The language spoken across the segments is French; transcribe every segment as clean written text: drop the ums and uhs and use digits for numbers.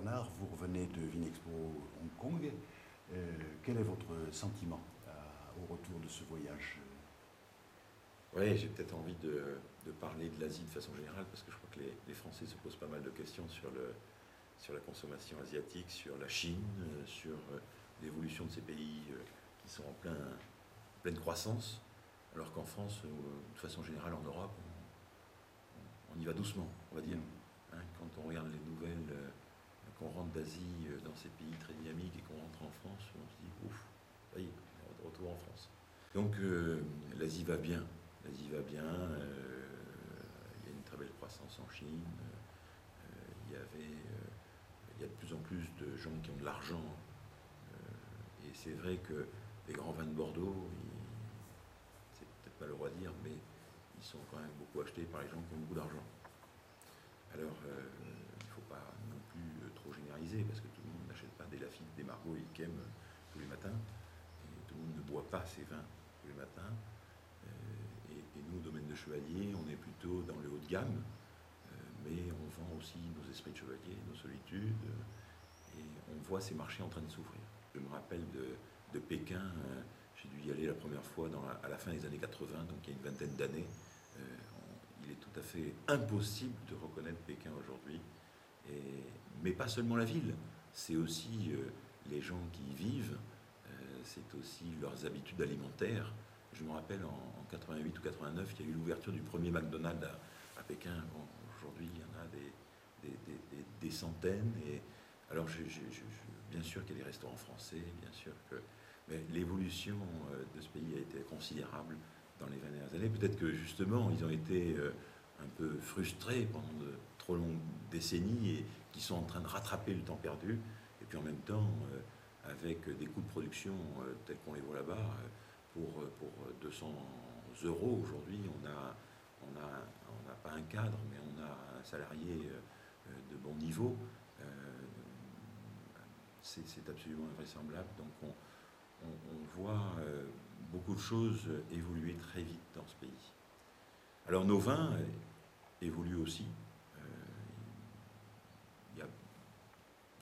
Bernard, vous revenez de Vinexpo Hong Kong. Quel est votre sentiment au retour de ce voyage? Oui, j'ai peut-être envie de parler de l'Asie de façon générale, parce que je crois que les Français se posent pas mal de questions sur la consommation asiatique, sur la Chine, sur l'évolution de ces pays qui sont en pleine croissance, alors qu'en France, de façon générale en Europe, on y va doucement, on va dire. Hein, quand on regarde les nouvelles, qu'on rentre d'Asie dans ces pays très dynamiques et qu'on rentre en France, on se dit ouf, ça y est, on est de retour en France. Donc l'Asie va bien. L'Asie va bien, il y a une très belle croissance en Chine, il y a de plus en plus de gens qui ont de l'argent, et c'est vrai que les grands vins de Bordeaux, c'est peut-être pas le droit de dire, mais ils sont quand même beaucoup achetés par les gens qui ont beaucoup d'argent. Alors, il ne faut pas non plus trop généraliser, parce que tout le monde n'achète pas des Lafite, des Margaux et Yquem tous les matins, et tout le monde ne boit pas ces vins tous les matins. Et nous, au domaine de chevalier, on est plutôt dans le haut de gamme, mais on vend aussi nos esprits de chevalier, nos solitudes, et on voit ces marchés en train de s'ouvrir. Je me rappelle de Pékin, j'ai dû y aller la première fois à la fin des années 80, donc il y a une vingtaine d'années. Il est tout à fait impossible de reconnaître Pékin aujourd'hui, mais pas seulement la ville, c'est aussi les gens qui y vivent, c'est aussi leurs habitudes alimentaires. Je me rappelle en 88 ou 89, il y a eu l'ouverture du premier McDonald's à Pékin. Bon, aujourd'hui, il y en a des centaines. Et alors, bien sûr qu'il y a des restaurants français, bien sûr que... Mais l'évolution de ce pays a été considérable dans les 20 dernières années. Peut-être que, justement, ils ont été un peu frustrés pendant de trop longues décennies et qui sont en train de rattraper le temps perdu. Et puis, en même temps, avec des coûts de production tels qu'on les voit là-bas, pour 200 euros aujourd'hui, on n'a pas un cadre, mais on a un salarié de bon niveau. C'est absolument invraisemblable. Donc on voit beaucoup de choses évoluer très vite dans ce pays. Alors nos vins évoluent aussi. Il y a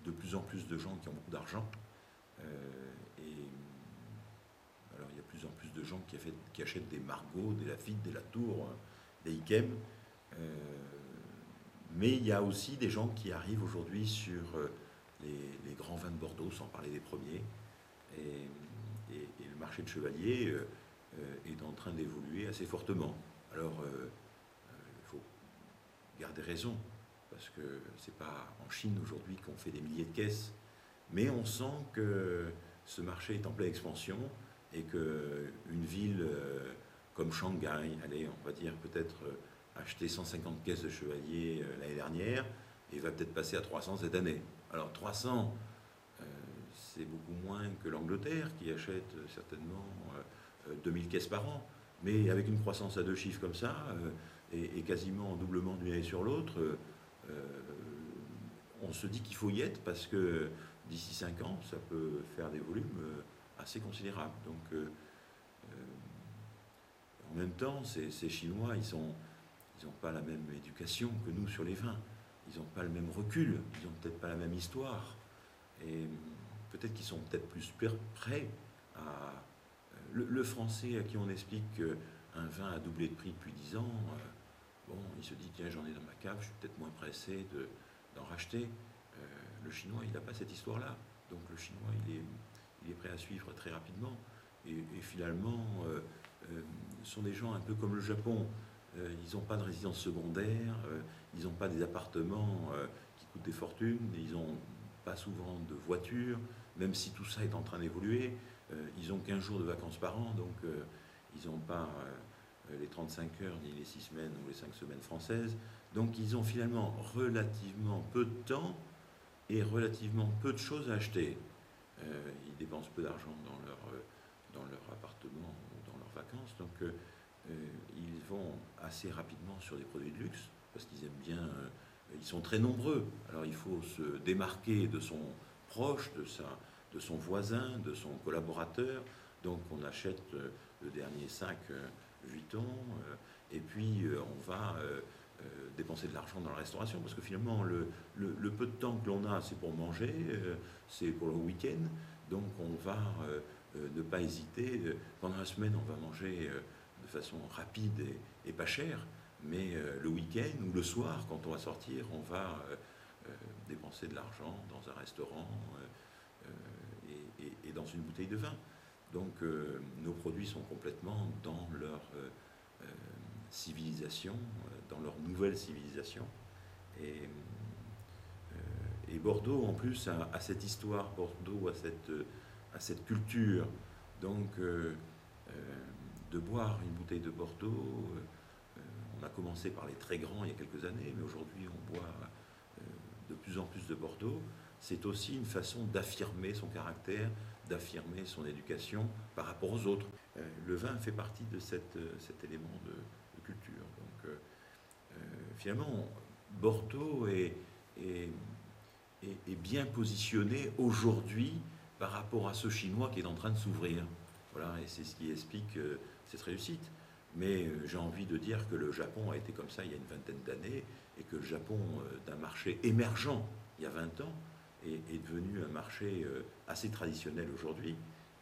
de plus en plus de gens qui ont beaucoup d'argent. Alors il y a de plus en plus de gens qui achètent des Margaux, des Lafite, des Latour, des Yquem. Mais il y a aussi des gens qui arrivent aujourd'hui sur les grands vins de Bordeaux, sans parler des premiers. Et le marché de chevalier est en train d'évoluer assez fortement. Alors il faut garder raison, parce que c'est pas en Chine aujourd'hui qu'on fait des milliers de caisses, mais on sent que ce marché est en pleine expansion et qu'une ville comme Shanghai, allez, on va dire peut-être acheter 150 caisses de chevalier l'année dernière et va peut-être passer à 300 cette année. Alors 300, c'est beaucoup moins que l'Angleterre qui achète certainement 2000 caisses par an, mais avec une croissance à 2 chiffres comme ça et quasiment en doublement d'une année sur l'autre, on se dit qu'il faut y être parce que d'ici 5 ans, ça peut faire des volumes assez considérables. Donc, en même temps, ces Chinois, ils n'ont pas la même éducation que nous sur les vins. Ils n'ont pas le même recul. Ils n'ont peut-être pas la même histoire. Et peut-être qu'ils sont peut-être plus prêts à... Le Français à qui on explique qu'un vin a doublé de prix depuis 10 ans, bon, il se dit, tiens, j'en ai dans ma cave, je suis peut-être moins pressé d'en racheter. Le Chinois, il n'a pas cette histoire-là. Donc le Chinois, il est prêt à suivre très rapidement. Et finalement, ce sont des gens un peu comme le Japon. Ils n'ont pas de résidence secondaire, ils n'ont pas des appartements qui coûtent des fortunes, ils n'ont pas souvent de voiture, même si tout ça est en train d'évoluer. Ils ont 15 jours de vacances par an, donc ils n'ont pas les 35 heures, ni les 6 semaines ou les 5 semaines françaises. Donc ils ont finalement relativement peu de temps et relativement peu de choses à acheter. Ils dépensent peu d'argent dans leur appartement ou dans leurs vacances. Donc ils vont assez rapidement sur des produits de luxe parce qu'ils aiment bien, ils sont très nombreux. Alors il faut se démarquer de son proche, de son voisin, de son collaborateur. Donc on achète le dernier sac Vuitton et puis on va dépenser dépenser de l'argent dans la restauration, parce que finalement, le peu de temps que l'on a, c'est pour manger, c'est pour le week-end, donc on va ne pas hésiter. Pendant la semaine, on va manger de façon rapide et pas chère, mais le week-end ou le soir, quand on va sortir, on va dépenser de l'argent dans un restaurant et dans une bouteille de vin. Donc nos produits sont complètement dans leur civilisation, dans leur nouvelle civilisation. Et Bordeaux, en plus, a cette histoire, Bordeaux a cette culture. Donc, de boire une bouteille de Bordeaux, on a commencé par les très grands il y a quelques années, mais aujourd'hui, on boit de plus en plus de Bordeaux. C'est aussi une façon d'affirmer son caractère, d'affirmer son éducation par rapport aux autres. Le vin fait partie de cet élément de culture. Donc, finalement, Bordeaux est bien positionné aujourd'hui par rapport à ce Chinois qui est en train de s'ouvrir. Voilà, et c'est ce qui explique cette réussite. Mais j'ai envie de dire que le Japon a été comme ça il y a une vingtaine d'années, et que le Japon, d'un marché émergent il y a 20 ans, est devenu un marché assez traditionnel aujourd'hui.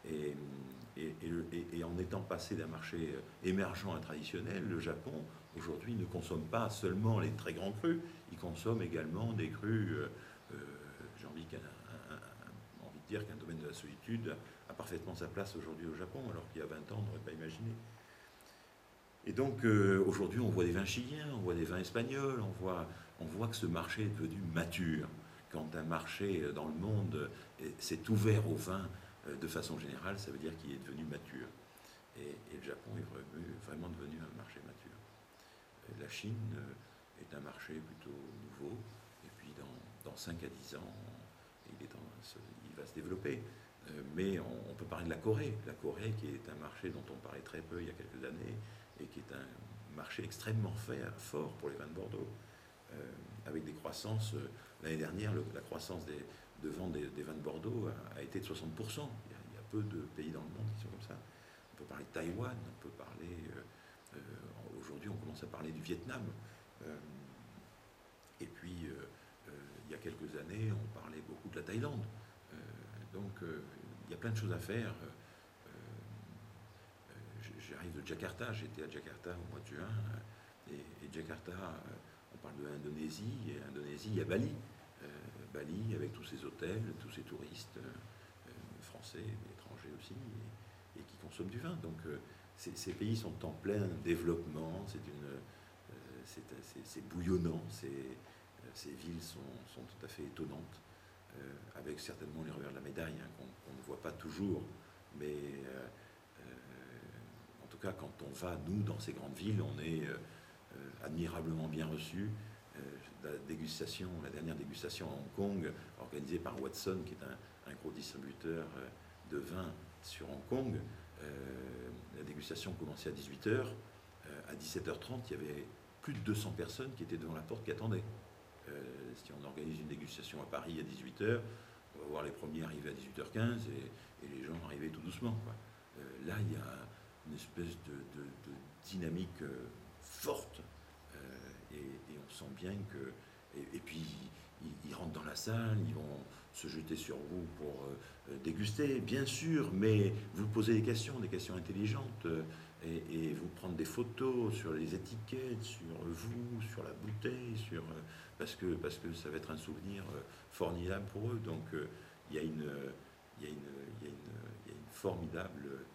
Et en étant passé d'un marché émergent à traditionnel, le Japon, aujourd'hui, ne consomme pas seulement les très grands crus, il consomme également des crus, j'ai envie de dire qu'un domaine de la solitude a parfaitement sa place aujourd'hui au Japon, alors qu'il y a 20 ans, on n'aurait pas imaginé. Et donc, aujourd'hui, on voit des vins chiliens, on voit des vins espagnols, on voit que ce marché est devenu mature. Quand un marché dans le monde s'est ouvert au vin de façon générale, ça veut dire qu'il est devenu mature. Et le Japon est vraiment devenu un marché mature. La Chine est un marché plutôt nouveau, et puis dans 5 à 10 ans, il va se développer. Mais on peut parler de la Corée qui est un marché dont on parlait très peu il y a quelques années, et qui est un marché extrêmement fort pour les vins de Bordeaux, avec des croissances. L'année dernière, la croissance de vente des vins de Bordeaux a été de 60%. Il y a peu de pays dans le monde qui sont comme ça. On peut parler de Taïwan, on peut parler... aujourd'hui, on commence à parler du Vietnam. Et puis, il y a quelques années, on parlait beaucoup de la Thaïlande. Donc, il y a plein de choses à faire. J'arrive de Jakarta, j'étais à Jakarta au mois de juin. Et Jakarta, on parle de l'Indonésie. Et Indonésie, il y a Bali. Bali, avec tous ses hôtels, tous ses touristes, français, mais étrangers aussi, et qui consomment du vin. Donc, ces pays sont en plein développement. C'est bouillonnant. Ces villes sont tout à fait étonnantes, avec certainement les revers de la médaille, hein, qu'on ne voit pas toujours. Mais en tout cas, quand on va, nous, dans ces grandes villes, on est admirablement bien reçus. La dernière dégustation à Hong Kong, organisée par Watson, qui est un gros distributeur de vin sur Hong Kong. La dégustation commençait à 18h. À 17h30, il y avait plus de 200 personnes qui étaient devant la porte qui attendaient. Si on organise une dégustation à Paris à 18h, on va voir les premiers arriver à 18h15 et les gens arriver tout doucement, quoi. Là, il y a une espèce de dynamique forte, et on sent bien que... Et puis, ils rentrent dans la salle, ils vont se jeter sur vous pour déguster, bien sûr, mais vous posez des questions intelligentes, et vous prendre des photos sur les étiquettes, sur vous, sur la bouteille, parce que ça va être un souvenir formidable pour eux. Donc il y a une formidable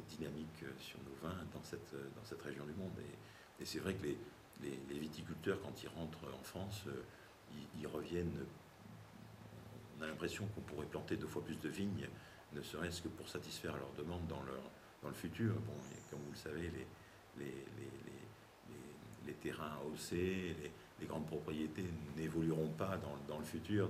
dynamique sur nos vins dans cette région du monde. Et c'est vrai que les viticulteurs, quand ils rentrent en France, ils reviennent. On a l'impression qu'on pourrait planter 2 fois plus de vignes, ne serait-ce que pour satisfaire leurs demandes dans le futur. Bon, comme vous le savez, les terrains AOC, les grandes propriétés n'évolueront pas dans le futur.